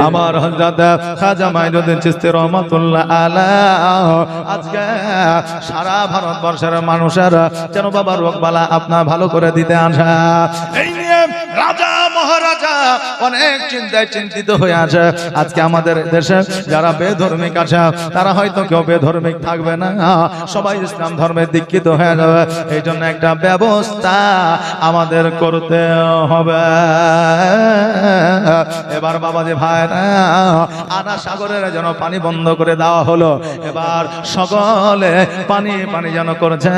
আমার হযরত খাজা মাইনুদ্দিন চিশতি রহমাতুল্লাহ আলাইহি আজকে সারা ভারতবর্ষের মানুষেরা যেন বাবা রোগবালা আপনার ভালো করে দিতে আসা, এই নিয়ে রাজা মহারাজা অনেক চিন্তায় চিন্তিত হয়ে আছে। আজকে আমাদের দেশে যারা বেধর্মিক আছে তারা হয়তো কেউ বেধর্মিক থাকবে না, সবাই ইসলাম ধর্মে দীক্ষিত হয়ে যাবে। এই জন্য একটা ব্যবস্থা আমাদের করতে হবে। এবার বাবাজি ভাইরা আনা সাগরের যেন পানি বন্ধ করে দেওয়া হলো। এবার সকলে পানি পানি যেন করছে।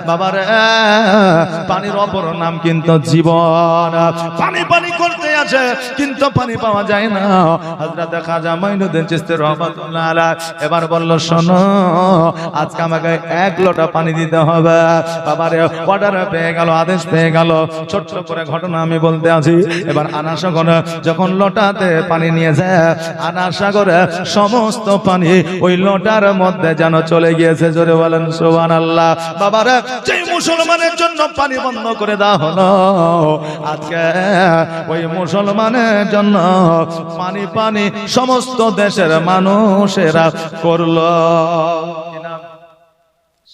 বাবারে পানির অপর নাম কিন্তু জীবন। পানি পানি করতে আছে কিন্তু পানি পাওয়া যায় না। হযরত খাজা মাইনুদ্দিন চিশতি রহমাতুল্লাহ আলাইহি এবার বলল, শোনো আজকে আমাকে 1 লোটা পানি দিতে হবে। বাবারে অর্ডার পেয়ে গেল, আদেশ পেয়ে গেল। ছোট্ট করে ঘটনা আমি বলতে আছি। এবার আনা সাগরে যখন লোটাতে পানি নিয়ে যায়, আনা সাগরে সমস্ত পানি ওই লোটার মধ্যে যেন চলে গিয়েছে। জোরে বলেন সুবহানাল্লাহ। বাবারে যে মুসলমানের জন্য পানি বন্ধ করে দেওয়া হলো, আজকে ওই মুসলমানের জন্য পানি পানি সমস্ত দেশের মানুষেরা করলো।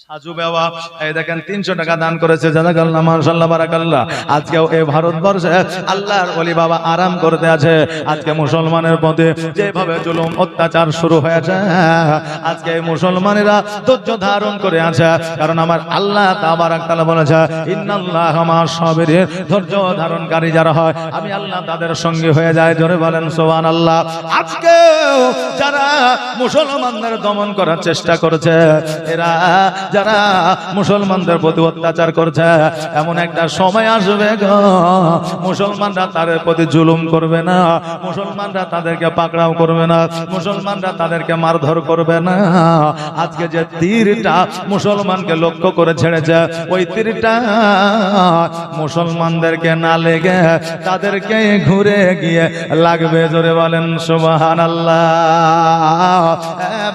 সাজু বাবা এই দেখেন 300 টাকা দান করেছে, জাযাকাল্লাহ মাশাআল্লাহ বারাকাল্লাহ। আজকে এই ভারতবর্ষে আল্লাহর ওলি বাবা আরাম করতে আছে। আজকে মুসলমানের প্রতি যেভাবে জুলুম অত্যাচার শুরু হয়েছে, আজকে এই মুসলমানেরা ধৈর্য ধারণ করে আছে। কারণ আমার আল্লাহ তাবারাক তাআলা বলেছে, ইন্নাল্লাহা মা'আস সাবিরিন, ধৈর্য ধারণকারী যারা হয় আমি আল্লাহ তাদের সঙ্গী হয়ে যায়। জোরে বলেন সুবহানাল্লাহ। আজকে যারা মুসলমানদের দমন করার চেষ্টা করেছে, এরা যারা মুসলমানদের প্রতি অত্যাচার করছে, এমন একটা সময় আসবে গো মুসলমানরা তাদের প্রতি জুলুম করবে না, মুসলমানরা তাদেরকে পাকড়াও করবে না, মুসলমানরা তাদেরকে মারধর করবে না। আজকে যে তীরটা মুসলমানকে লক্ষ্য করে ছেড়েছে, ওই তীরটা মুসলমানদেরকে না লেগে তাদেরকে ঘুরে গিয়ে লাগবে। জোরে বলেন সুবহানাল্লাহ।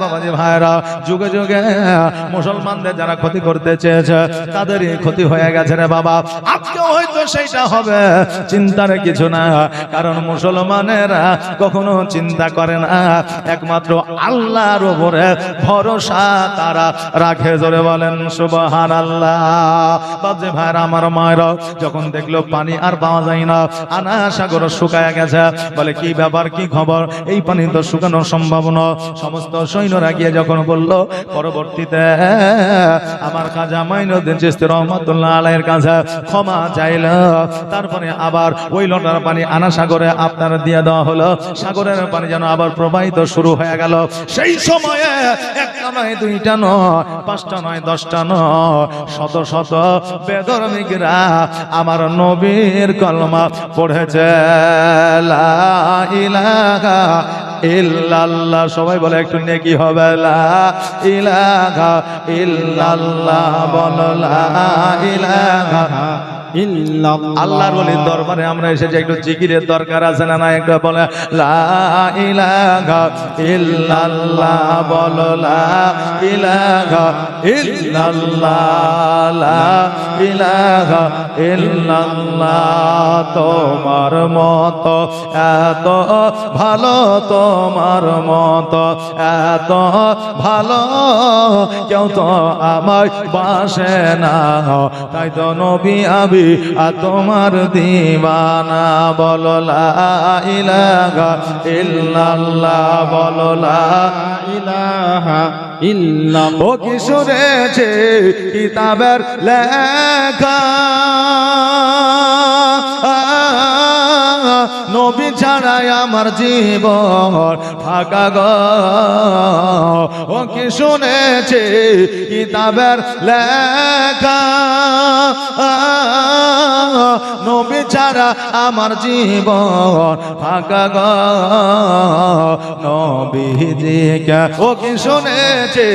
বাবাজি ভাইরা, যুগে যুগে মুসলমানদের যারা ক্ষতি করতে চেয়েছে তাদেরই ক্ষতি হয়ে গেছে রে বাবা। আজকে হয়তো সেইটা হবে, চিন্তার কিছু না। কারণ মুসলমানেরা কখনো চিন্তা করে না, একমাত্র আল্লাহর উপরে ভরসা তারা রাখে। জোরে বলেন সুবহানাল্লাহ। বাজে ভাইরা আমার মায়েরা যখন দেখলো পানি আর পাওয়া যায় না, আনা সাগর শুকায় গেছে, বলে কি ব্যাপার, কি খবর, এই পানি তো শুকানো সম্ভব না। সমস্ত সৈন্যরা গিয়ে যখন বলল, পরবর্তীতে আমার খাজা মাইনুদ্দিন চিশতি রহমাতুল্লাহ আলাইহির কাছে ক্ষমা চাইল। তারপরে আবার ওই লোটার পানি আনা সাগরে আপনার দিয়ে দেওয়া হলো। সাগরের পানি যেন আবার প্রবাহিত শুরু হয়ে গেল। সেই সময়ে একটা নয়, দুইটা নয়, 5টা নয়, 10টা নয়, শত শত বেধর্মীরা আমার নবীর কলমা পড়েছে, লা ইলাহা ইল্লাল্লাহ। সবাই বলে একটু নেকি হবে, লা ইলাহা ইল্লাল্লাহ, বলো লা ইলাহা ইল্লাল্লাহ। আল্লাহর ওলির দরবারে আমরা এসেছি, একটু জিকিরের দরকার আছে না না? একটু বলে লা ইলাহা ইল্লাল্লাহ, বলো লা ইলাহা ইল্লাল্লাহ, লা ইলাহা ইল্লাল্লাহ। তোমার মতো এত ভালো, তোমার মতো এত ভালো কেউ তো আমায় বাসে না, তাই তো নবী আমি আর তোমার দিওয়ানা। বলো লা ইলাহা ইল্লাল্লাহ, বলো লা ইলাহা ইল্লাল্লাহ। ও কি শুনেছে কিতাবের লেখা, নবী ছাড়াই আমার জীবন ফাঁকা গো। ও কি শুনেছে কিতাবের লেখা, নবী ছাড়া আমার জীবন ফাঁকা গো। নবীজিকে ও কি শুনেছে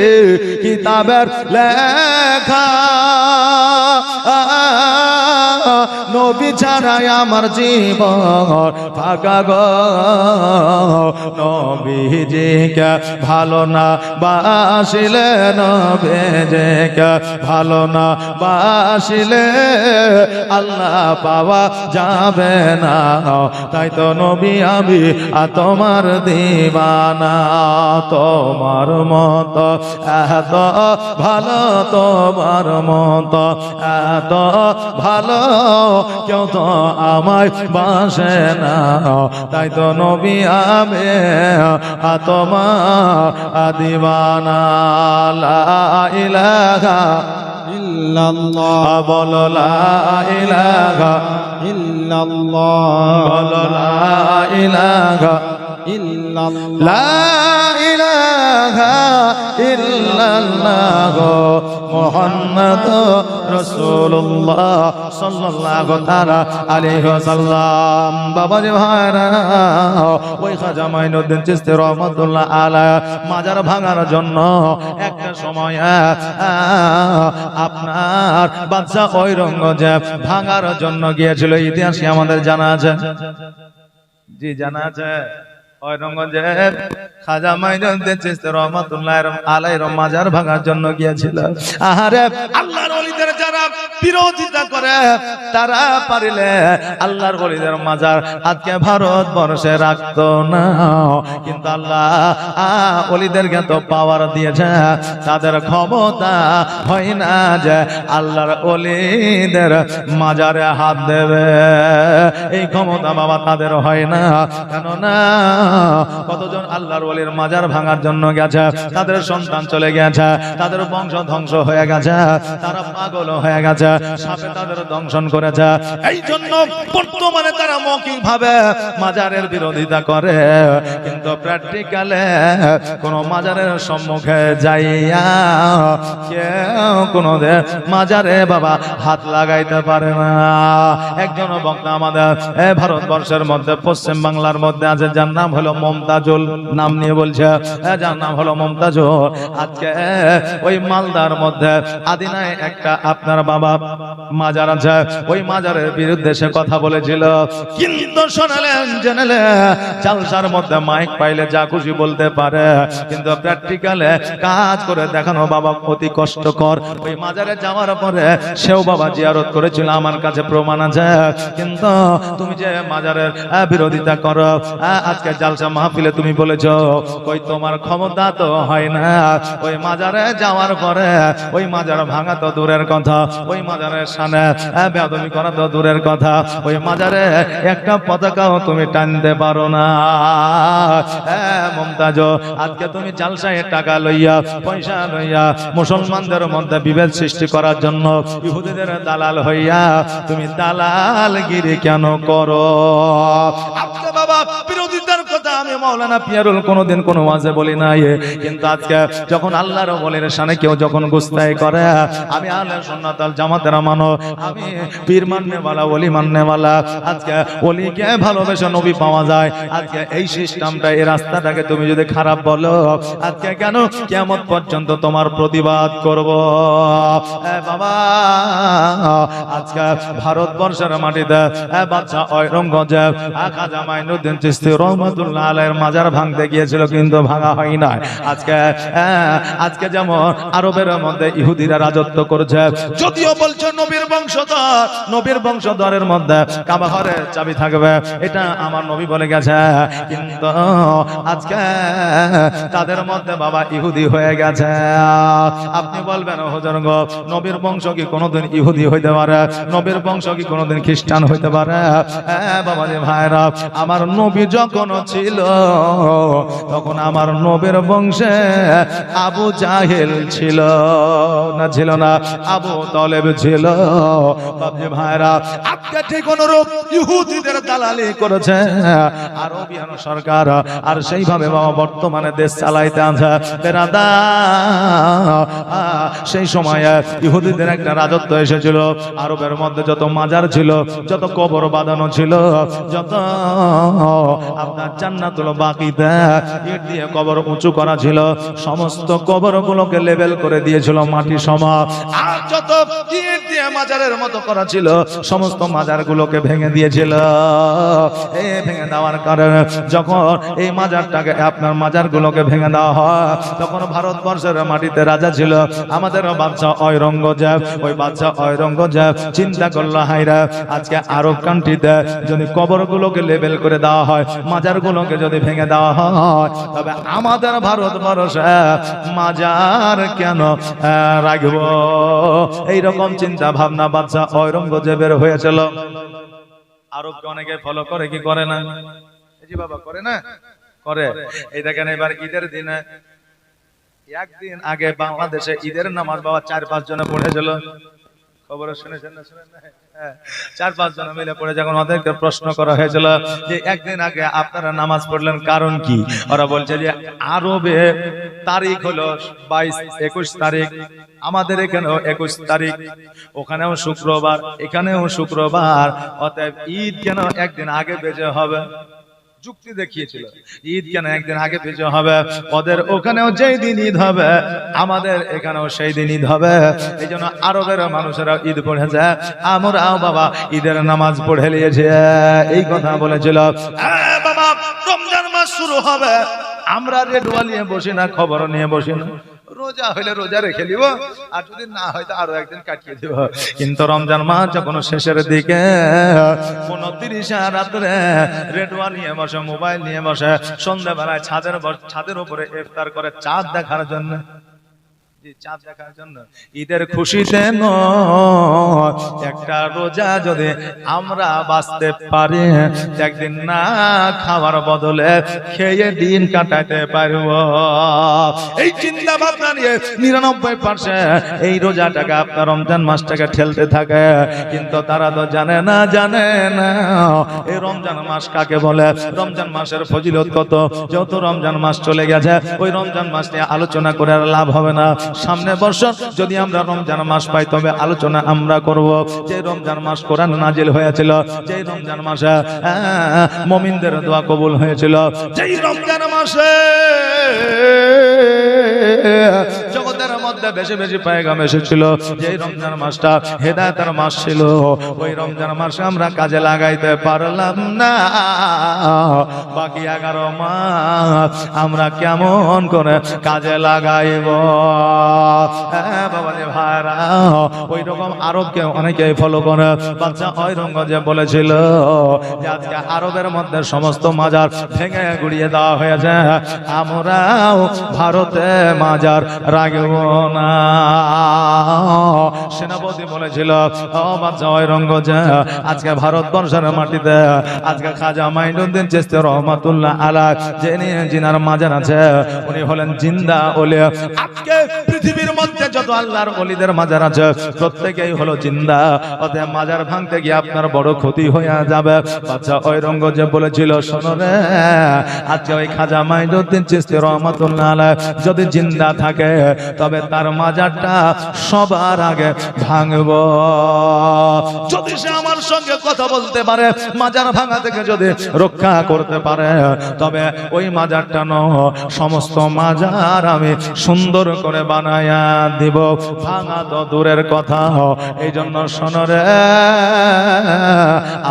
কিতাবের লেখা, নবী ছাড়াই আমার জীবন ফাঁকা গো নবীজিকে ভালো না বাসিলে নবীজিকে ভালো না বাসিলে আল্লাহ পাওয়া যাবে না তাই তো নবী আমি তোমার দিবানা তোমার মত এত ভালো তোমার মত এত ভালো কেউ তো আমায় বাসে না তাই তো নবী আমি তোমার দিবানা লা ইলাহা ইল্লাল্লাহ বলো লা ইলাহা ইল্লাল্লাহ বলো লা ইলাহা ইল্লাল্লাহ লা ইলাহা ইল্লাল্লাহ মুহাম্মাদুর রাসূলুল্লাহ সাল্লাল্লাহু তাআলা আলাইহি ওয়াসাল্লাম বাবাজি ভাইরা ওই খাজা মাইনুদ্দিন চিশতি রহমাতুল্লাহ আলাইহি মাজার ভাঙার জন্য একটা সময় আপনার বাদশা ঔরঙ্গজেব ভাঙার জন্য গিয়েছিল ইতিহাসে আমাদের জানা আছে জি জানা আছে ঔরঙ্গজেব খাজা মাইনুদ্দিন চিশতি রহমাতুল্লাহ আলাইহির মাজার ভাঙার জন্য গিয়েছিল আহারে আল্লাহর ওলিদের যারা বিরোধিতা করে তারা পারিলে আল্লাহর ওলিদের মাজার আজকে ভারতবর্ষে রাখতো না কিন্তু আল্লাহ ওলিদেরকে তো পাওয়ার দিয়েছে তাদের ক্ষমতা হয় না যে আল্লাহর ওলিদের মাজারে হাত দেবে এই ক্ষমতা বাবা তাদের হয় না কেননা কতজন আল্লাহর ওলির মাজার ভাঙার জন্য গেছে তাদের সন্তান চলে গেছে তাদের বংশ ধ্বংস হয়ে গেছে তারা পাগল হয়ে গেছে সাপে তাদের দংশন করেছে এই জন্য বর্তমানে তারা মৌখিক ভাবে মাজারের বিরোধিতা করে কিন্তু প্র্যাকটিক্যালে কোন মাজারের সম্মুখে যাইয়া কেউ কোন মাজারে বাবা হাত লাগাইতে পারে না একজন বক্তা আমাদের ভারতবর্ষের মধ্যে পশ্চিম বাংলার মধ্যে আছে যার নাম হলো মমতাজুল নাম নিয়ে বলছে যার নাম হলো মমতাজুল আজকে ওই মালদার মধ্যে আদিনায় একটা আপনার বাবা মাজার আছে ওই মাজারের বিরুদ্ধে সে কথা বলেছিল কিন্তু শোনালেন জেনেলে জালসার মধ্যে মাইক পাইলে যা খুশি বলতে পারে কিন্তু প্র্যাকটিক্যালে কাজ করে দেখানো বাবা অতি কষ্টকর ওই মাজারে যাওয়ার পরে সেও বাবা জিয়ারত করেছিল আমার কাছে প্রমাণ আছে কিন্তু তুমি যে মাজারের বিরোধিতা করো আজকে জালসা মাহফিলে তুমি বলেছো কই তোমার ক্ষমতা তো হয় না ওই মাজারে যাওয়ার পরে ওই মাজার ভাঙা তো দূরের কথা ওই মাজারের সামনে বেয়াদবি করা তো দূরের কথা ওই মাজারে একটা পতাকাও তুমি টানতে পারো না মমতাজ আজকে তুমি জালসায় টাকা লইয়া পয়সা লইয়া মুসলমানদের মধ্যে বিভেদ সৃষ্টি করার জন্য ইহুদিদের দালাল হইয়া তুমি দালালগিরি কেন করো আজকে বাবা বিরোধিতার কথা আমি মাওলানা পিয়ারুল কোনোদিন কোনো ওয়াজে বলি নাই কিন্তু আজকে যখন আল্লাহর ওলির শানে কেউ যখন গুস্তাই করে আমি আহলে সুন্নাত ওয়াল জামাতের মানো আমি পীর মাননে वाला ওলি মাননে वाला আজকে ওলিকে ভালোবেসে নবী পাওয়া যায় আজকে এই সিস্টেমটা এই রাস্তাটাকে তুমি যদি খারাপ বলো আজকে কেন কিয়ামত পর্যন্ত তোমার প্রতিবাদ করব বাবা আজকে ভারতবর্ষের মাটিতে বাদশা ঔরঙ্গজেব খাজা মাইনুদ্দিন চিশতি রহমাতুল্লাহ আলাইহির মাজার ভাঙতে গিয়েছিল কিন্তু ভাঙা হয় না আজকে যেমন আরবের মধ্যে ইহুদিরা রাজত্ব করেছে যদিও বলছে নবীর বংশধরের মধ্যে কাবা ঘরের চাবি থাকবে এটা আমার নবী বলে গেছে কিন্তু আজকে তাদের মধ্যে বাবা ইহুদি হয়ে গেছে আপনি বলবেন হুজুর গো নবীর বংশ কি কোনোদিন ইহুদি হইতে পারে নবীর বংশ কি কোনোদিন খ্রিস্টান হইতে পারে বাবা রে ভাইরা আমার নবী যখন ছিল তখন আমার নবীর বংশে আবু জাহেল ছিল না ছিল না আবু তালেব ছিল বাবা ভাইরা আজকে ঠিক অনুরূপ ইহুদিদের দালালি করেছে আরবিয়ান সরকার আর সেইভাবে হিসাবে বাবা বর্তমানে দেশ চালাইতে আছে বেরাদা। সেই সময় ইহুদিদের একটা রাজত্ব এসেছিল। আরবের মধ্যে যত মাজার ছিল, যত কবর বাঁধানো ছিল, যত আপনার জান্নাতুল বাকিতে ইট দিয়ে কবর উঁচু করা ছিল, সমস্ত কবরগুলোকে লেভেল করে দিয়েছিল মাটি সমান। আর যত ইট দিয়ে মাজারের মতো করা ছিল, সমস্ত মাজারগুলোকে ভেঙে দিয়েছিল। এই ভেঙে দেওয়ার কারণে যখন এই মাজারটাকে আপনার মাজারগুলোকে ভেঙে দেওয়া হয়, তখন ভারতবর্ষের মাটিতে রাজা ছিল আমাদের বাদশা ঔরঙ্গজেব। ওই বাদশা ঔরঙ্গজেব চিন্তা করলো, হায়রা আজকে আরব কান্ট্রিতে যদি কবরগুলোকে লেভেল করে দেওয়া হয়, মাজারগুলোকে যদি ভেঙে দেওয়া হয়, তবে আমাদের ভারতবর্ষে মাজার কেন রাখবো? এইরকম চিন্তা ভাবনা বাদশা ঔরঙ্গজেবের হয়েছিল। আরবকে অনেকে ফলো করে কি করে না? এই যে বাবা করে না, করে। এই দেখেন এবার ঈদের দিনে একদিন আগে বাংলাদেশে ঈদের নামাজ বাবা 4-5 জনে পড়েছিল। খবর শুনেছেন না? শুনেন না? 4-5 জন মিলে পড়ে যখন ওদেরকে প্রশ্ন করা হয়েছিল যে একদিন আগে আপনারা নামাজ পড়লেন কারণ কি, ওরা বলছে যে আরবে তারিখ হলো 22-21 তারিখ, আমাদের এখানেও 21 তারিখ, ওখানেও শুক্রবার, এখানেও শুক্রবার, অতএব ঈদ কেন একদিন আগে বেজে হবে? যুক্তি দেখিয়েছিল ঈদ কেন একদিন আগে পিছু হবে, ওদের ওখানেও যেই দিন ঈদ হবে আমাদের এখানেও সেই দিন ঈদ হবে। এই জন্য আরবের মানুষেরা ঈদ পড়েছে, আমরাও বাবা ঈদের নামাজ পড়ে নিয়েছে। এই কথা বলেছিল। বাবা রমজান মাস শুরু হবে, আমরা রেডুয়া নিয়ে বসি না, খবর নিয়ে বসি না। রোজা হইলে রোজা রেখে দিব, আর যদি না হয় তো আরো একদিন কাটিয়ে দিব। কিন্তু রমজান মাস যখন শেষের দিকে 29 রাত্রে রেডুয়া নিয়ে বসে, মোবাইল নিয়ে বসে, সন্ধ্যাবেলায় ছাদের উপরে ইফতার করে চাঁদ দেখার জন্য, চাঁদ দেখার জন্য, ঈদের খুশিতে একটা রোজা যদি আমরা বাঁচতে পারি, একদিন না খাওয়ার বদলে খেয়ে দিন কাটাতে পারব। এই চিন্তা ভাবনা নিয়ে 99% এই রোজাটাকে আপনার রমজান মাসটাকে ঠেলতে থাকে। কিন্তু তারা তো জানে না এই রমজান মাস কাকে বলে, রমজান মাসের ফজিলত কত। যত রমজান মাস চলে গেছে, ওই রমজান মাস নিয়ে আলোচনা করে আর লাভ হবে না। সামনে বছর যদি আমরা রমজান মাস পাই, তবে আলোচনা আমরা করব যে রমজান মাস কোরআন নাজিল হয়েছিল, যে রমজান মাসে মুমিনদের দোয়া কবুল হয়েছিল, যেই রমজান মাসে জগতের মধ্যে বেশি বেশি পয়গাম এসেছিল, যেই রমজান মাসটা হেদায়েতের মাস ছিল, ওই রমজান মাসে আমরা কাজে লাগাইতে পারলাম না। বাকি 11 মাস আমরা কেমন করে কাজে লাগাইব? বাবাজি ভাইরা, ওই রকম আরবকে অনেকেই ফলো করে। বাদশা ঔরঙ্গজেব বলেছিল যে আজকে আরবের মধ্যে সমস্ত মাজার ভেঙে গুড়িয়ে দেওয়া হয়েছে, আমরাও ভারতে মাজার রাখব না। সেনাপতি বলেছিল, ও বাদশা ঔরঙ্গজেব, আজকে ভারতবর্ষের মাটিতে আজকে খাজা মাইনুদ্দিন চিশতি রহমাতুল্লাহ আলাইহ যিনার মাজার আছে, উনি হলেন জিন্দা ওলি। আজকে পৃথিবীর মধ্যে যত আল্লাহর ওলিদের মাজার আছে প্রত্যেকেই হলো জিন্দা, অতএব মাজার ভাঙতে গিয়ে আপনার বড় ক্ষতি হয়ে যাবে। বাদশা ঔরঙ্গজেব বলেছিল, শোনো রে, আজকে ওই খাজা মাইনুদ্দিন চিশতি রহমাতুল্লাহ আলাইহ যদি জিন্দা থাকে, তবে তার মাজারটা সবার আগে ভাঙব। যদি সে আমার সঙ্গে কথা বলতে পারে, মাজার ভাঙা থেকে যদি রক্ষা করতে পারে, তবে ওই মাজারটা সমস্ত মাজার আমি সুন্দর করে বানায়া দিব। ভাঙা তো দূরের কথা। এই জন্য শোনো রে,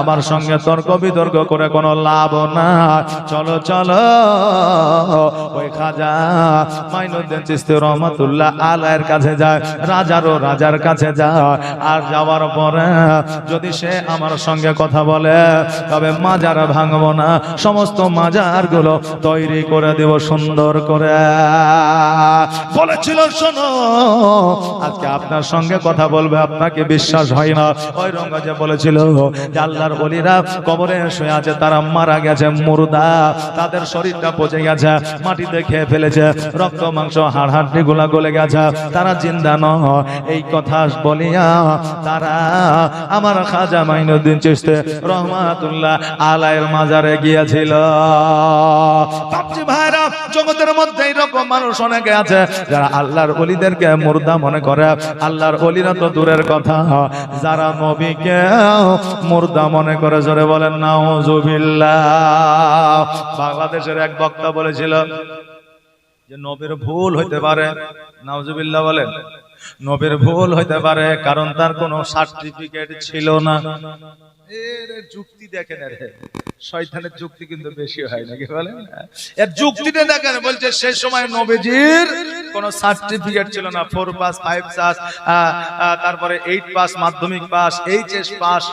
আমার সঙ্গে তর্ক বিতর্ক করে কোনো লাভ না। চলো চলো ওই খাজা মাইনুদ্দিন চিশতি রহমাতুল্লাহ আলাইহির কাছে যায়, রাজার কাছে যায়। আর যাওয়ার পরে যদি সে আমার সঙ্গে কথা বলে, তবে মাজার ভাঙবো না, সমস্ত মাজার গুলো তৈরি করে দেব সুন্দর করে। বলেছিল, শোনো, আজকে আপনার সঙ্গে কথা বলবে, আপনাকে বিশ্বাস হয় না। ঔরঙ্গজেব বলেছিল যে আল্লাহর ওলিরা কবরে শুয়ে আছে, তারা মারা গেছে, মুর্দা, তাদের শরীরটা পচে গেছে, মাটিতে খেয়ে ফেলেছে, রক্ত মাংস হাড় হাড্ডি গুলা গলে গেছে, তারা জিন্দা নয়। এই কথা বলিয়া তারা আমার খাজা মাইনুদ্দিন চিশতি রহমাতুল্লাহ আলাইহির মাজারে গিয়েছিল। বাপজি ভাইরা, জগতের মধ্যে এরকম মানুষ অনেকে আছে যারা আল্লাহর ওলিদেরকে মুর্দা মনে করে। আল্লাহর ওলিরা তো দূরের কথা, যারা নবীকে মুর্দা মনে করে, জোরে বলেন নাউজুবিল্লাহ। বাংলাদেশের এক বক্তা বলেছিল যে নবীর ভুল হইতে পারে, নাউজুবিল্লাহ বলেন, নবীর ভুল হইতে পারে কারণ তার কোনো সার্টিফিকেট ছিল না। এর যুক্তি দেখেন, শয়তানের যুক্তি কিন্তু বেশি হয় নাকি বলেন? এর যুক্তিটা দেখেন, বলছে সে সময় নবীজির কোনো সার্টিফিকেট ছিল না, 4 পাস 5 পাস, তারপরে 8 পাস, মাধ্যমিক পাস, এইচএস পাস,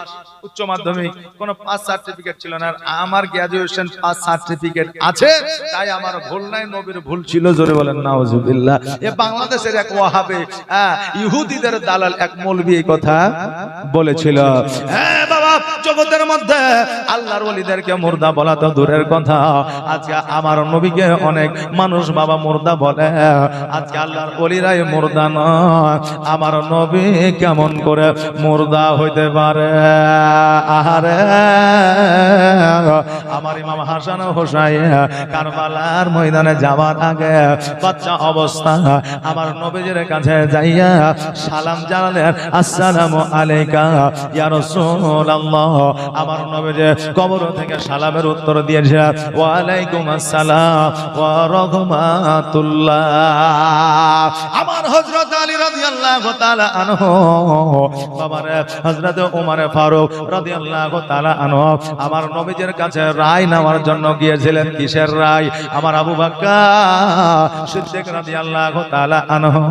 উচ্চ মাধ্যমিক, কোনো পাস সার্টিফিকেট ছিল না। আমার গ্র্যাজুয়েশন পাস সার্টিফিকেট আছে, তাই আমার ভুল নাই, নবীর ভুল ছিল, জোরে বলেন নাউজুবিল্লাহ। এ বাংলাদেশের এক ওয়াহাবি ইহুদিদের দালাল এক মৌলভী এই কথা বলেছিল। হ্যাঁ বাবা, জগতের মধ্যে আল্লাহর ওলিদেরকে মুর্দা বলা তো দূরের কথা, আজকে আমার নবীকে অনেক মানুষ বাবা মুর্দা বলে। আজকে আল্লাহর ওলিরাই মুর্দা নয়, আমার নবী কেমন করে মুর্দা হইতে পারে? আহারে, আমার ইমাম হাসান হোসাইন কারবালার ময়দানে যাওয়ার আগে বাচ্চা অবস্থা আমার নবীজির কাছে যাইয়া সালাম জানালেন, আসসালামু আলাইকা ইয়া রাসূলুল্লাহ। আমার নবীজি কবর থেকে সালামের উত্তর দিয়েছে, ওয়া আলাইকুম আসসালাম ওয়া রাহমাতুল্লাহ। আমার হযরত আলী রাদিয়াল্লাহু তাআলা আনহু, বাবারে হযরত ওমর ফারুক রাদিয়াল্লাহু তাআলা আনহু আমার নবীজির কাছে রায় নেওয়ার জন্য গিয়েছিলেন। কিসের রায়? আমার আবু বকর সিদ্দিক রাদিয়াল্লাহু তাআলা আনহু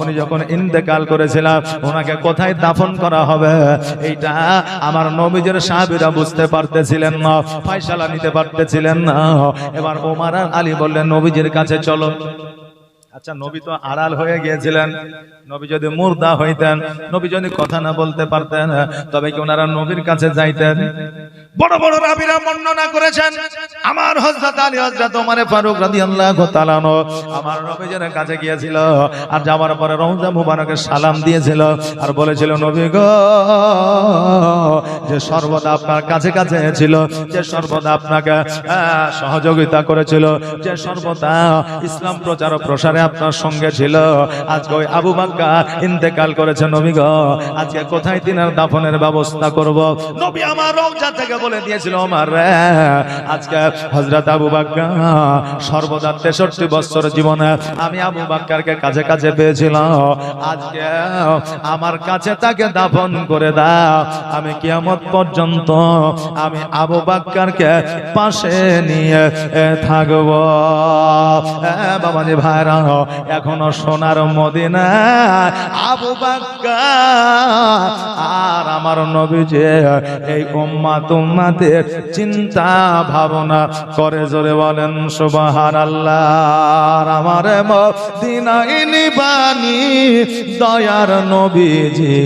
উনি যখন ইন্তেকাল করেছিলেন, ওনাকে কোথায় দাফন করা হবে এইটা আমার নবীজির সাহাবীরা বুঝতে পারতেছিলেন না, ফয়সালা নিতে পারতেছিলেন না। এবার ওমর আর আলী বললেন, নবীজির কাছে চলো। আচ্ছা, নবী তো আড়াল হয়ে গিয়েছিলেন, নবী যদি মুর্দা হইতেন, নবী যদি কথা না বলতে পারতেন, তবে কি ওনারা নবীর কাছে যাইতেন? বড় বড় রাবীরা বর্ণনা করেছেন, আমার হযরত আলী হযরত ওমর ফারুক রাদিয়াল্লাহু তাআলা আমার নবীজির কাছে গিয়েছিল, আর যাওয়ার পরে রওজা মুবারকে সালাম দিয়েছিল, আর বলেছিল, নবী গো, যে সর্বদা আপনার কাছে কাছে ছিল, যে সর্বদা আপনাকে সহযোগিতা করেছিল, যে সর্বদা ইসলাম প্রচার ও প্রসারে আপনার সঙ্গে ছিল, আজকে ওই আবু বকর ইন্তেকাল করেছে, নবী গো, আজকে কোথায় তিনার দাফনের ব্যবস্থা করব? নবী আমার রওজা থেকে বলে দিয়েছিল, ওমর রে, আজকে হযরত আবু বকর সর্বদা 63 বছর জীবনে আমি আবু বকরকে কাছে কাছে পেয়েছিলাম, আজকে আমার কাছে তাকে দাফন করে দাও, আমি কিয়ামত পর্যন্ত আমি আবু বকরকে পাশে নিয়ে থাকব। বাবাজি ভাইরা, এখনো সোনার মদিনা আবু বকর আর আমার নবীজি এই উম্মাত উম্মাতের চিন্তা ভাবনা করে, জোরে বলেন সুবহানাল্লাহ। আমার মদিনায় নিবানি দয়ার নবীজি,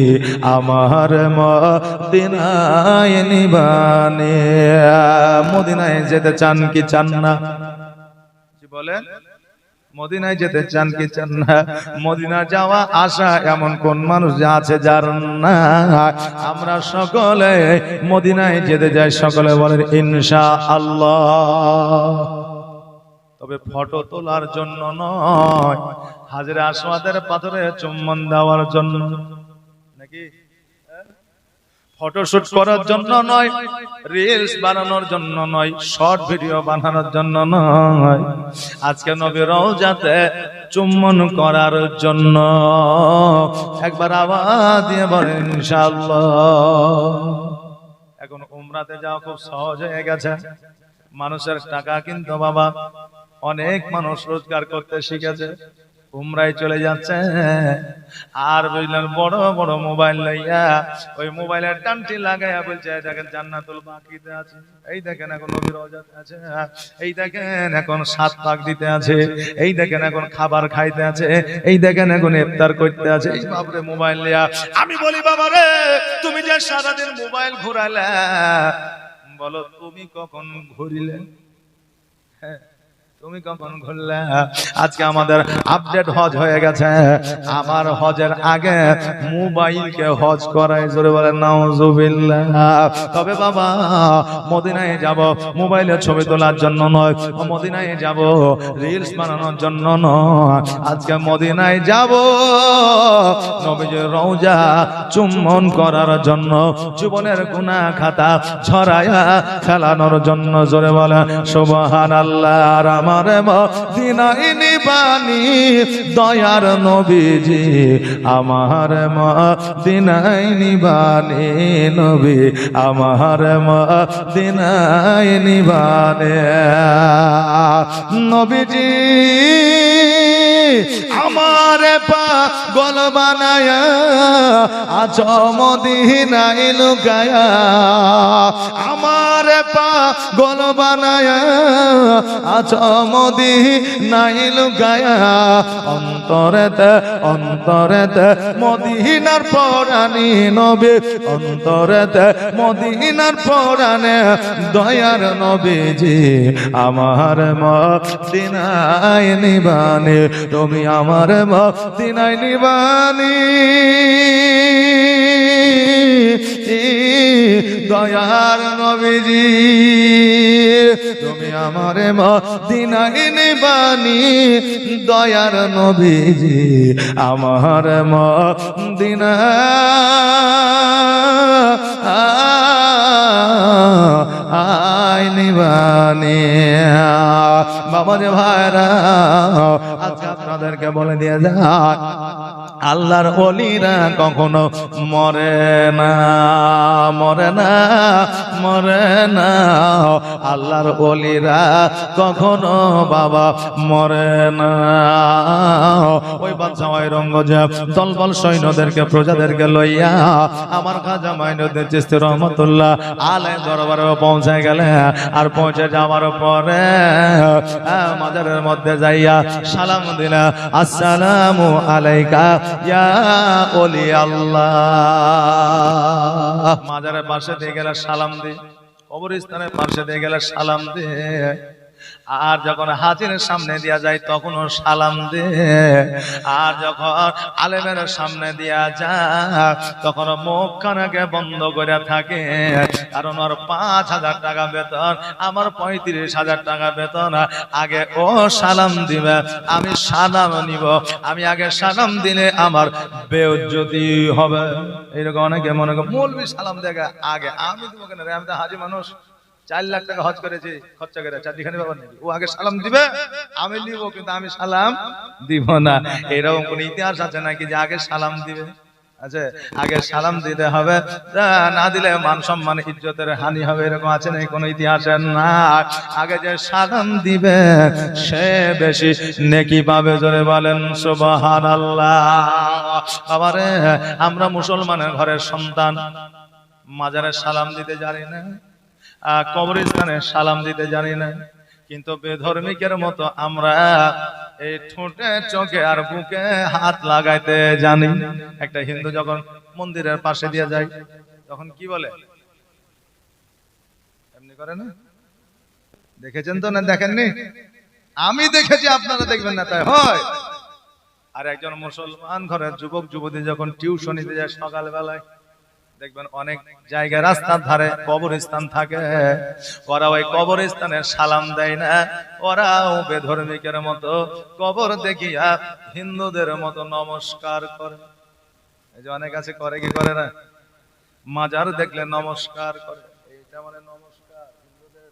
আমার মদিনায় নিবানি। মদিনায় যেতে চান কি চান না? বলেন, মদিনায় যেতে চান কি চান না? মদিনা যাওয়া আশা এমন কোন মানুষ আছে যার না? আমরা সকলে মদিনায় যেতে যাই, সকলে বলেন ইনশাআল্লাহ। তবে ফটো তোলার জন্য নয়, হাজরে আসওয়াদের পাথরে চুম্বন দেওয়ার জন্য নাকি, ফটোশুট করার জন্য নয়, রিলস বানানোর জন্য নয়, শর্ট ভিডিও বানানোর জন্য নয়, আজকে নবীর রওজাতে চুম্বন করার জন্য। একবার আওয়াজ দিয়ে বলেন ইনশাআল্লাহ। এখন উমরাতে যাওয়া খুব সহজ হয়ে গেছে, মানুষের টাকা কিন্তু বাবা অনেক মানুষ রোজগার করতে শিখেছে, উমরায় চলে যাচ্ছে, আর বুঝলেন বড় বড় মোবাইল লইয়া ওই মোবাইলের টানটি লাগাইয়া বলছে, দেখেন জান্নাতুল বাকিতে আছে, এই দেখেন এখন নবীর রওজাতে আছে, এই দেখেন এখন 7 পাক দিতে আছে, এই দেখেন এখন খাবার খাইতে আছে, এই দেখেন এখন ইফতার করতে আছে। এই বাপরে মোবাইল লইয়া, আমি বলি বাবা রে, তুমি যে সারাদিন মোবাইল ঘুরাইলে, বলো তুমি কখন ঘুরিলে? তুমি কখন ঘুরলে? আজকে আমাদের আপডেট হজ হয়ে গেছে। আমার হজের আগে মোবাইলকে হজ করাই, জোরে বলেন নাউজুবিল্লাহ। তবে বাবা মদিনায় যাব মোবাইলে ছবি তোলার জন্য নয়, মদিনায় যাব রিলস বানানোর জন্য নয়। আজকে মদিনায় যাব নবীজির রওজা চুম্বন করার জন্য, জীবনের গুনাহ খাতা ছড়ায়া ফেলানোর জন্য। জোরে বলেন সুবহানাল্লাহ। আর আমার মদিনায় নিবানি দয়ার নবীজি, আমার মদিনায় নিবানি নবী, আমার মদিনায় নিবানি নবীজি। আমার পাগল বানায়া আজ মদিনায় লুকায়া, আমার পাগল বানায়া আজ মদিনায় লুকায়া, অন্তরেতে অন্তরেতে মদিনার পরাণী নবী, অন্তরেতে মদিনার পরাণে দয়ার নবীজি, আমার মদিনায় নিবানি তুমি, আমার মদিনায় নিবানি দয়ার নবীজি, তুমি আমার মদিনায় নিবানি দয়ার নবীজি, আমার মদিনায় নিবানি। বাবা যে ভাইরা, আজকে আপনাদেরকে বলে দিয়ে যায় আল্লাহর ওলিরা কখনো মরে না, মরে না, মরে না। আল্লাহর ওলিরা কখনো বাবা মরে না। ওই বাদশা ঔরঙ্গজেব দলবল সৈন্যদেরকে প্রজাদেরকে লইয়া আমার খাজা মাইনুদ্দিন চিশতি রহমাতুল্লাহ আলাইহি দরবারে পৌঁছে গেলে, আর পৌঁছে যাওয়ার পরে মাজারের মধ্যে যাইয়া সালাম দিলা, আসসালামু আলাইকা ইয়া ওলি আল্লাহ। মাজারের পাশে দিয়ে গেলে সালাম দি, কবরস্থানের পাশে দিয়ে গেলে সালাম দে, আর যখন হাজিরের সামনে দিয়া যায় তখনও সালাম দে, আর যখন আলেমের সামনে দিয়া যায় তখন মুখখানাকে বন্ধ করে থাকে, কারণ ওর 5,000 টাকা বেতন, আমার 35,000 টাকা বেতন। আগে ও সালাম দিবে, আমি সালাম নিব, আমি আগে সালাম দিলে আমার বেইজ্জতি হবে। এরকম অনেকে মনে করে মৌলবি সালাম দেখে আগে, আমি দেবো কেন রে, আমি তো হাজি মানুষ, 4 লাখ টাকা হজ করেছি খরচা করে, চারদিখানে বাবা নেই, ও আগে সালাম দিবে আমি নিব, কিন্তু আমি সালাম দিব না। এরকম কোন ইতিহাস আছে নাকি যে আগে সালাম দিবে? আচ্ছা, আগে সালাম দিতে হবে, না দিলে মান সম্মান ইজ্জতের হানি হবে, এরকম আছে নাকি কোন ইতিহাসে? না, আগে যে সালাম দিবে সে বেশি নেকি পাবে। জোরে বলেন সুবহানাল্লাহ। আবারে আমরা মুসলমানের ঘরের সন্তান, মাজারে সালাম দিতে জানি না, কবরস্থানে সালাম দিতে জানি না, কিন্তু বেধর্মিকের মতো আমরা এই ঠোঁটে চোখে আর বুকে হাত লাগাইতে জানি। একটা হিন্দু যখন মন্দিরের পাশে দিয়ে যায় তখন কি বলে? এমনি করে না? দেখেছেন তো না দেখেননি? আমি দেখেছি, আপনারা দেখবেন না তাই হয়। আর একজন মুসলমান ঘরের যুবক যুবতী যখন টিউশনিতে যায় সকালবেলায়, দেখবেন অনেক জায়গায় রাস্তার ধারে কবরস্থান থাকে, ওরা ওই কবরস্থানে সালাম দেয় না, ওরাও বেধর্মিকের মতো কবর দেখিয়া হিন্দুদের মতো নমস্কার করে। এই যে অনেক আছে করে কি করে না, মাজার দেখলে নমস্কার করে, এইটা মানে নমস্কার হিন্দুদের,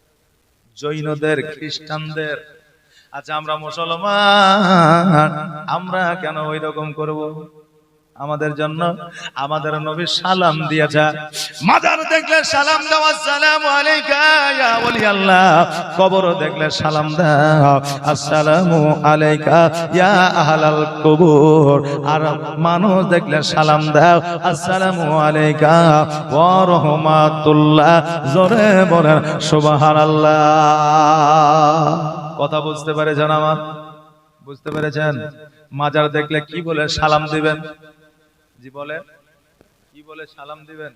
জৈনদের, খ্রিস্টানদের। আচ্ছা, আমরা মুসলমান, আমরা কেন ওই রকম করব? আমাদের জন্য আমাদের নবী সালাম দিয়েছে। মাজার দেখলে সালাম দাও, আসসালামু আলাইকা ইয়া ওলি আল্লাহ। কবর দেখলে সালাম দাও, আসসালামু আলাইকা ইয়া আহলাল কুবুর। আর মানুষ দেখলে সালাম দাও, আসসালামু আলাইকা ওয়া রাহমাতুল্লাহ। জোরে বলেন সুবহানাল্লাহ। কথা বুঝতে পেরেছেন আমার? বুঝতে পেরেছেন? মাজার দেখলে কি বলে সালাম দিবেন? জি বলে কি বলে সালাম দিবেন?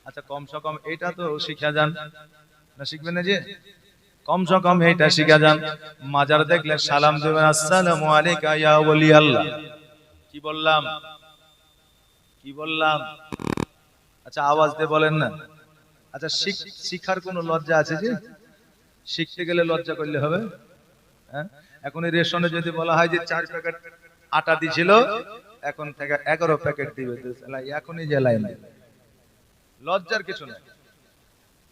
আচ্ছা, কমসে কম এটা তো শিখা যান না, শিখবেন না? যে কমসে কম এইটা শিখা যান। মাজার দেখলে সালাম দেবেন, আসসালামু আলাইকা ইয়া ওলি আল্লাহ। কি বললাম? আচ্ছা আওয়াজ দিয়ে বলেন না। আচ্ছা শিখার কোনো লজ্জা আছে যে? শিখতে গেলে লজ্জা করলে হবে? হ্যাঁ, এখন এই রেশনে যদি বলা হয় যে 4 প্যাকেট আটা দিছিল, এখন থেকে 11 প্যাকেট দিবে, এখনই যে লাইন দিবে, লজ্জার কিছু নাই,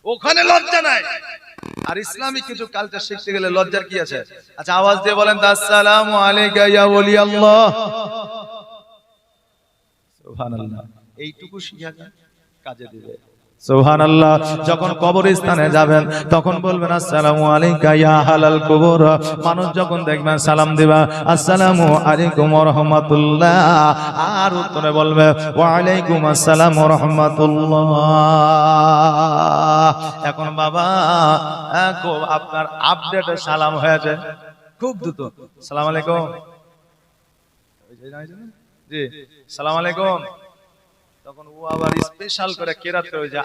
ওখানে লজ্জা নাই। আর ইসলামিক কিছু কালচার শিখতে গেলে লজ্জার কি আছে? আচ্ছা আওয়াজ দিয়ে বলেন তো, আসসালামু আলাইকা ইয়া ওলি আল্লাহ। সুবহানাল্লাহ। এইটুকু শিখা কাজে দিবে। সুবহানাল্লাহ। যখন কবরস্থানে যাবেন তখন বলবেন আসসালামু আলাইকা ইয়া আহলাল কুবুর। মানুষ যখন দেখবেন সালাম দিবা আসসালামু আলাইকুম ওয়া রাহমাতুল্লাহ, আর উত্তরে বলবে ওয়া আলাইকুম আসসালাম ওয়া রাহমাতুল্লাহ। এখন বাবা আপনার আপডেটে সালাম হয়েছে খুব দ্রুত, সালাম আলাইকুম, জি সালাম আলাইকুম, তখন ও আবার স্পেশাল করে কেরাত করে যে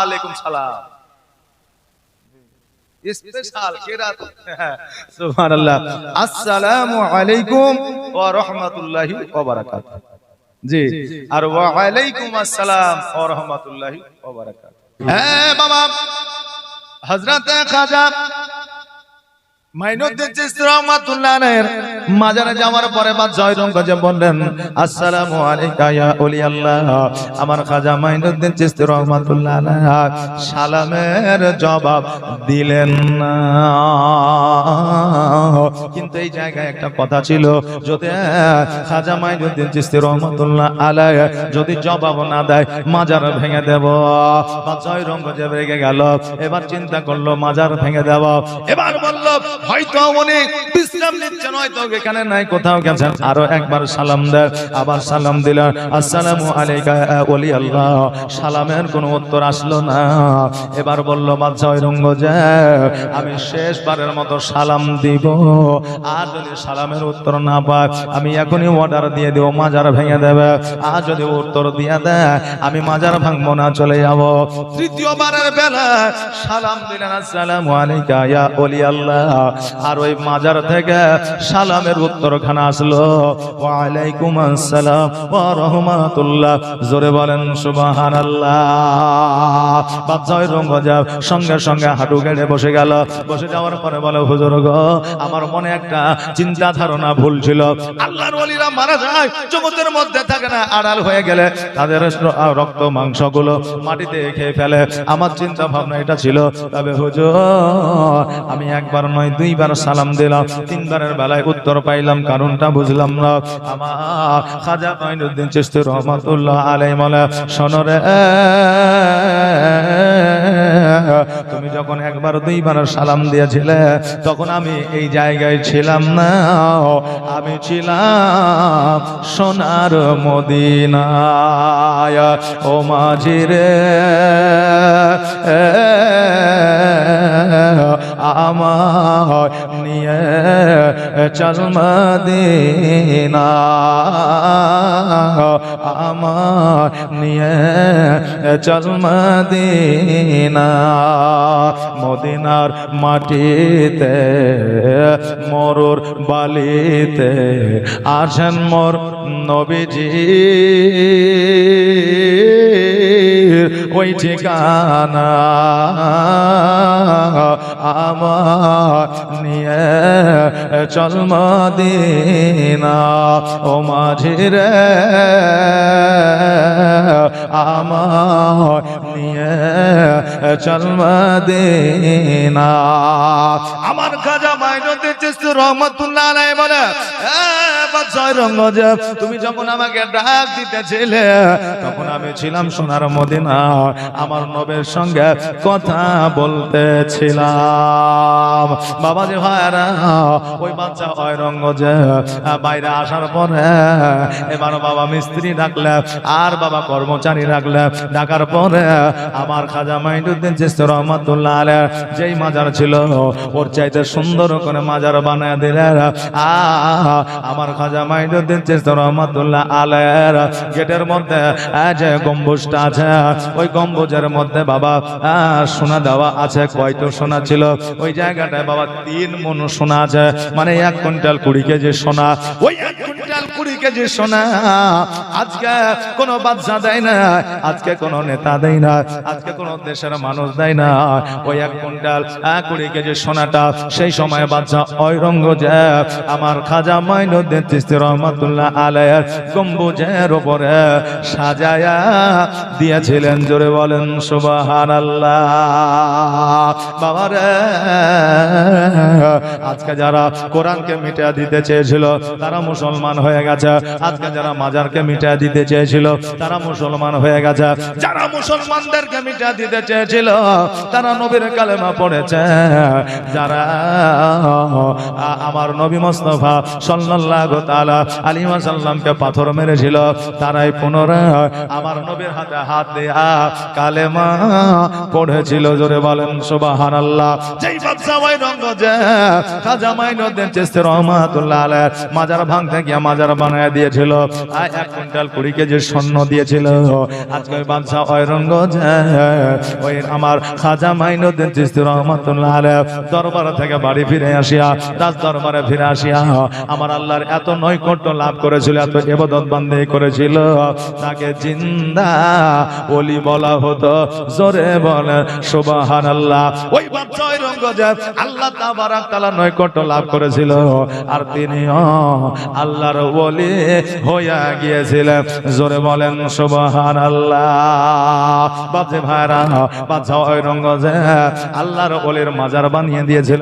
আলাইকুম সালাম, স্পেশাল কেরাত। সুবহানাল্লাহ। আসসালামু আলাইকুম ওয়া রাহমাতুল্লাহি ওয়া বারাকাতুহু। জি, আর ওয়া আলাইকুম আসসালাম ওয়া রাহমাতুল্লাহি ওয়া বারাকাতুহু। হ্যাঁ বাবা, হযরত খাজা মাইনুদ্দিন চিশতি রাহমাতুল্লাহ আলাইহির মাজারে যাওয়ার পরে বা জয়রঙ্গজে বললেন আসসালামু আলাইকা ইয়া ওলি আল্লাহ। আমার খাজা মাইনুদ্দিন চিশতি রাহমাতুল্লাহ আলাইহি সালামের জবাব দিলেন না। কিন্তু এই জায়গায় একটা কথা ছিল, যদি খাজা মাইনুদ্দিন চিশতি রাহমাতুল্লাহ আলাইহি যদি জবাব না দেয় মাজার ভেঙে দেব। বা জয়রঙ্গজে রেগে গেল, এবার চিন্তা করলো মাজার ভেঙে দেব। এবার বলল হয়তো উনি বিশ্রাম নিচ্ছেন, হয়তো এখানে নাই, কোথাও গেছেন। আরো একবার সালাম দেয়, আবার সালাম দিলেন আসসালামু আলাইকা ওলি আল্লাহ। সালামের কোনো উত্তর আসলো না। এবার বলল বাদশা ঔরঙ্গজেব, আমি শেষবারের মতো সালাম দিব, আর যদি সালামের উত্তর না পাই আমি এখনই অর্ডার দিয়ে দেব মাজার ভেঙে দেবে। আর যদি উত্তর দিয়ে দেয় আমি মাজার ভাঙবো না, চলে যাব। তৃতীয়বারের বেলা সালাম দিলেন আসসালামু আলাইকা ইয়া ওলি আল্লাহ। আর ওই মাজার থেকে সালামের উত্তরখানা আসলো ওয়া আলাইকুম আসসালাম ওয়া রাহমাতুল্লাহ। জোরে বলেন সুবহানাল্লাহ। বাদশা ঔরঙ্গজেব সঙ্গে সঙ্গে হাঁটু গেড়ে বসে গেল। বসে যাওয়ার পরে বলে হুজুর গো, আমার মনে একটা চিন্তা ধারণা ভুল ছিল। আল্লাহর ওলিরা মারা যায়, জগতের মধ্যে থাকে না, আড়াল হয়ে গেলে তাদের রক্ত মাংসগুলো মাটিতে খেয়ে ফেলে। আমার চিন্তা ভাবনা এটা ছিল, তবে হুজুর আমি একবার নয় দুইবার সালাম দিলাম, তিনবারের বেলায় উত্তর পাইলাম, কারণটা বুঝলাম না। আমার খাজা মাইনুদ্দিন চিশতি রাহমাতুল্লাহ আলাইহি বলে, শোনো রে, তুমি যখন একবার দুইবার সালাম দিয়েছিলে তখন আমি এই জায়গায় ছিলাম না, আমি ছিলাম সোনার মদিনায়। ও মাঝি রে, আমার নিয়ে চল মদিনা, আমার নিয়ে চল মদিনা। মদিনার মাটিতে মরুর বালিতে আসেন মোর নবীজি, ওই ঠিকানা আমার নিয়ে চল মদিনা। ও মাঝি রে, আমার নিয়ে চল মদিনা। আমার খাজা মাইনুদ্দিন চিশতি রাহমাতুল্লাহ আলাইহি বলে, বাদশা ঔরঙ্গজেব তুমি যখন আমাকে ডাক দিতেছিলে তখন আমি ছিলাম সোনার মদিনা, আমার নবীর সঙ্গে কথা বলতেছিলাম। বাবাজি ভাইরা, ওই বাদশা ঔরঙ্গজেব বাইরে আসার পরে এবার বাবা মিস্ত্রি ডাকলে, আর বাবা কর্মচারী ডাকলে। ডাকার পরে আমার খাজা মাইনুদ্দিন চিশতি রাহমাতুল্লাহ আলাইহি যেই মাজার ছিল ওর চাইতে সুন্দর করে মাজার বানায় দিলেন। আমার খাজা মাইনুদ্দিন চিশতি রহমাতুল্লাহ আলাইহির গেটের মধ্যে যে গম্বুজটা আছে ওই গম্বুজের মধ্যে বাবা সোনা দেওয়া আছে। কয়তো সোনা ছিল ওই জায়গাটায় বাবা 3 মণ সোনা আছে, মানে 1 কুইন্টাল 20 কেজি সোনা। ওই 1 কুইন্টাল 20 কেজি সোনা আজকে কোনো বাদশা দেয় না, আজকে কোনো নেতা দেয় না, আজকে কোনো দেশের মানুষ দেয় না। ওই 1 কুইন্টাল 20 কেজি সোনাটা সেই সময় বাদশা ঔরঙ্গজেব আমার খাজা মাইনুদ্দিন চিশতি রহমাতুল্লাহ আলাইহির গম্বুজের উপরে সাজায়া দিয়েছিলেন। জোরে বলেন সুবহানাল্লাহ। বাবারে আজকে যারা কোরআনকে মিটিয়ে দিতে চেয়েছিল তারা মুসলমান হয়ে গেছে, আজকে যারা মাজারকে মিটিয়ে দিতে চেয়েছিল তারা মুসলমান হয়ে গেছে, যারা মুসলমানদেরকে মিটিয়ে দিতে চেয়েছিল তারা নবীর কালেমা পড়েছে, যারা আমার নবী মুস্তাফা সাল্লাল্লাহু তাআলা আলাইহি ওয়াসাল্লামকে পাথর মেরেছিল তারাই পুনরায় আমার নবীর হাতে হাত দেয়া কালেমা পড়েছিল। জোরে বলেন সুবহানাল্লাহ। যেই বাদশা ঔরঙ্গজেব খাজা মাইনুদ্দিন চিশতি রহমাতুল্লাহ আলাইহির মাজার ভাঙতে গিয়ে মাজার বানায় দিয়েছিল, 1 কুইন্টাল 20 কেজি স্বর্ণ দিয়েছিল। আজকে ওই বাদশা ঔরঙ্গজেব ওই আমার খাজা মাইনুদ্দিন চিশতি রহমাতুল্লাহ আলাইহির দরবার থেকে বাড়ি ফিরে আসিয়া রাজ দরবারে ফিরে আসিয়া আমার আল্লাহর এত নৈকট্য লাভ করেছিল, এত ইবাদত বান্দেগি করেছিল, তাকে জিন্দা ওলি বলা হতো। জোরে বলে সুবহানাল্লাহ। ওই বাদশা ঔরঙ্গজেব আল্লাহ তাবারক তাআলা নৈকট্য লাভ করেছিল আর তিনিও আল্লাহর ওলি হয়ে গিয়েছিলেন। জোরে বলেন সুবহানাল্লাহ। বাজে ভাইরা বাদশা ঔরঙ্গজেব আল্লাহর ওলির মাজার বানিয়ে দিয়েছিল।